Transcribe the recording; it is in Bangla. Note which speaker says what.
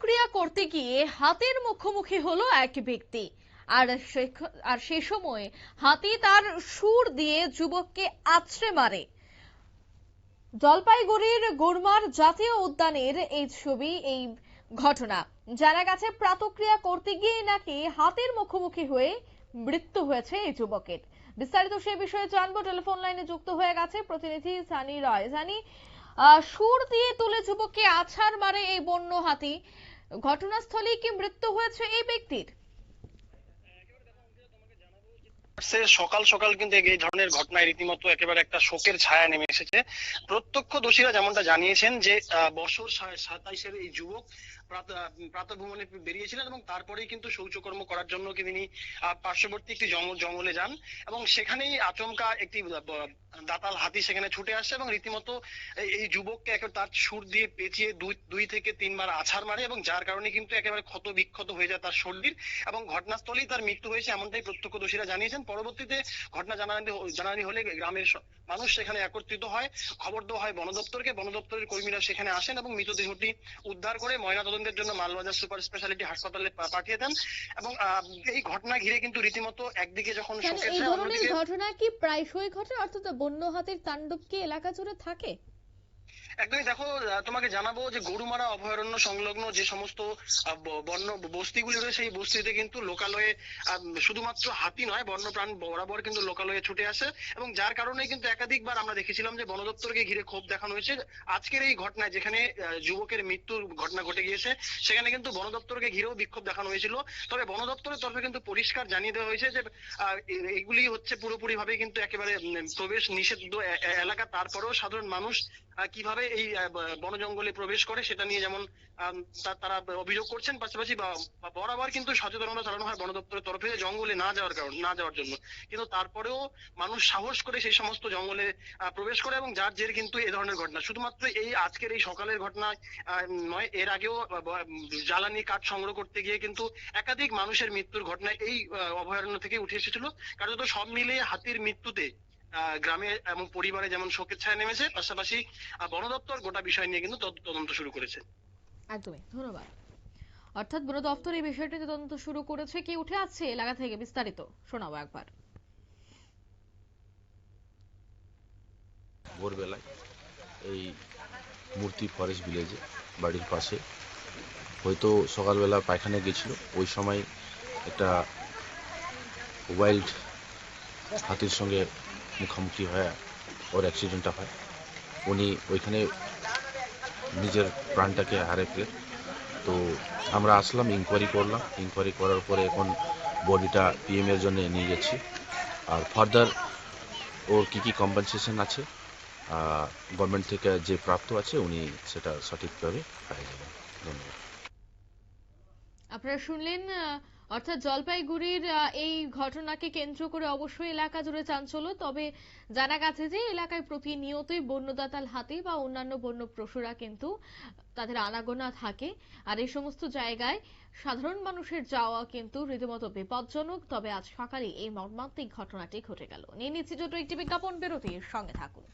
Speaker 1: প্রাতক্রিয়া করতে গিয়ে হাতির মুখোমুখি হলো এক ব্যক্তি। আর সে সময় হাতি তার শুঁড় দিয়ে যুবককে আছড়ে মারে। জলপাইগুড়ির গড়মার জাতীয় উদ্যানের এই ছবি, এই ঘটনা। জানা গেছে প্রাতক্রিয়া করতে গিয়ে নাকি হাতির মুখোমুখি হয়ে মৃত্যু হয়েছে এই যুবকের। বিস্তারিত সে বিষয়ে জানবো, টেলিফোন লাইনে যুক্ত হয়ে গেছে প্রতিনিধি সানি রয়। জানি, শুঁড় দিয়ে তুলে যুবককে আছাড় মারে এই বন্য হাতি, ঘটনাস্থলেই কি মৃত্যু হয়েছে এই ব্যক্তির?
Speaker 2: সকাল সকাল কিন্তু এই ধরনের ঘটনায় রীতিমতো একেবারে একটা শোকের ছায়া নেমে এসেছে। প্রত্যক্ষদর্শীরা যেমনটা জানিয়েছেন যে বছর 27-এর এই যুবক প্রাতঃভ্রমণে বেরিয়েছিলেন এবং তারপরেই কিন্তু শৌচকর্ম করার জন্য তিনি পার্শ্ববর্তী একটি জঙ্গলে যান এবং সেখানেই আচমকা একটি দাতাল হাতি সেখানে ছুটে আসে এবং রীতিমতো এই যুবককে তার শুঁড় দিয়ে পেঁচিয়ে 2 থেকে 3 বার আছাড় মারে এবং যার কারণে কিন্তু একেবারে ক্ষত বিক্ষত হয়ে যায় তার শরীর এবং ঘটনাস্থলেই তার মৃত্যু হয়েছে, এমনটাই প্রত্যক্ষদর্শীরা জানিয়েছেন। পরবর্তীতে ঘটনা জানানি হলে গ্রামের মানুষ সেখানে একত্রিত হয়, খবর দেওয়া হয় বন দপ্তরকে। বন দপ্তরের কর্মীরা সেখানে আসেন এবং মৃতদেহটি উদ্ধার করে ময়নাতদন্তের জন্য মালবাজার সুপার স্পেশালিটি হাসপাতালে পাঠিয়ে দেন। এবং এই ঘটনা ঘিরে কিন্তু রীতিমতো একদিকে যখন শোকের ছায়া, অন্যদিকে
Speaker 1: ঘটনা কি প্রায়শই ঘটে, অর্থাৎ বন্য হাতির তাণ্ডব কি এলাকা জুড়ে থাকে?
Speaker 2: একদমই। দেখো, তোমাকে জানাবো যে গরুমারা অভয়ারণ্য সংলগ্ন যে সমস্ত বন্য বস্তিগুলি রয়েছে, সেই বস্তিতে কিন্তু লোকালয়ে শুধুমাত্র হাতি নয়, বন্যপ্রাণ বরাবর কিন্তু লোকালয়ে ছুটে আসে এবং যার কারণে কিন্তু একাধিকবার আমরা দেখেছিলাম যে বন দপ্তরকে ঘিরে ক্ষোভ দেখানো হয়েছে। আজকের এই ঘটনায় যেখানে যুবকের মৃত্যুর ঘটনা ঘটে গিয়েছে, সেখানে কিন্তু বন দপ্তরকে ঘিরেও বিক্ষোভ দেখানো হয়েছিল। তবে বন দপ্তরের তরফে কিন্তু পরিষ্কার জানিয়ে দেওয়া হয়েছে যে এগুলি হচ্ছে পুরোপুরি ভাবে কিন্তু একেবারে প্রবেশ নিষিদ্ধ এলাকা। তারপরেও সাধারণ মানুষ কিভাবে এই বন জঙ্গলে প্রবেশ করে সেটা নিয়ে যেমন তারা অভিযোগ করছেন, পাশাপাশি বরাবর কিন্তু সচেতনতা চালানো হয় বন দপ্তরের তরফে জঙ্গলে না যাওয়ার জন্য, কিন্তু তারপরেও মানুষ সাহস করে সেই সমস্ত জঙ্গলে প্রবেশ করে এবং যার জের কিন্তু এই ধরনের ঘটনা। শুধুমাত্র এই আজকের এই সকালের ঘটনা নয়, এর আগেও জ্বালানি কাঠ সংগ্রহ করতে গিয়ে কিন্তু একাধিক মানুষের মৃত্যুর ঘটনা এই অভয়ারণ্য থেকে উঠে এসেছিল। কার্যত সব মিলিয়ে হাতির মৃত্যুতে গ্রামে এবং পরিবারে যেমন শোকের ছায়া নেমেছে, পাশাপাশি বন দপ্তর গোটা বিষয় নিয়ে কিন্তু তদন্ত শুরু করেছে।
Speaker 1: একদমই, ধন্যবাদ। অর্থাৎ বন দপ্তর এই বিষয়টিতে তদন্ত শুরু করেছে। কি উঠে আসছে এলাকা থেকে বিস্তারিত শোনাবো একবার।
Speaker 3: ভোরবেলায় এই মূর্তি ফরেস্ট ভিলেজে বাড়ির পাশে হয়তো সকালবেলা পায়খানায় গেছিল, ওই সময় একটা ওয়াইল্ড হাতির সঙ্গে মুখোমুখি হয়ে ওর অ্যাক্সিডেন্টটা হয়। উনি ওইখানে নিজের প্রাণটাকে হারে ফেলে। তো আমরা আসলাম, ইনকোয়ারি করলাম। ইনকোয়ারি করার পরে এখন বডিটা পিএমের জন্য নিয়ে যাচ্ছি। আর ফার্দার ওর কী কম্পেনসেশন আছে গভর্নমেন্ট থেকে যে প্রাপ্ত আছে উনি সেটা সঠিকভাবে পেয়ে যাবেন। ধন্যবাদ।
Speaker 1: আপনারা শুনলেন, অর্থাৎ জলপাইগুড়ির এই ঘটনাকে কেন্দ্র করে অবশ্যই এলাকা জুড়ে চাঞ্চল্য। তবে জানা গেছে যে এলাকায় প্রতিনিয়তই বন্যদাতাল হাতি বা অন্যান্য বন্য পশুরা কিন্তু তাদের আনাগোনা থাকে। আর এই সমস্ত জায়গায় সাধারণ মানুষের যাওয়া কিন্তু রীতিমতো বিপজ্জনক। তবে আজ সকালে এই মর্মান্তিক ঘটনাটি ঘটে গেল। নিয়ে নিচ্ছি ছোট একটি বিজ্ঞাপন বিরতির সঙ্গে থাকুন।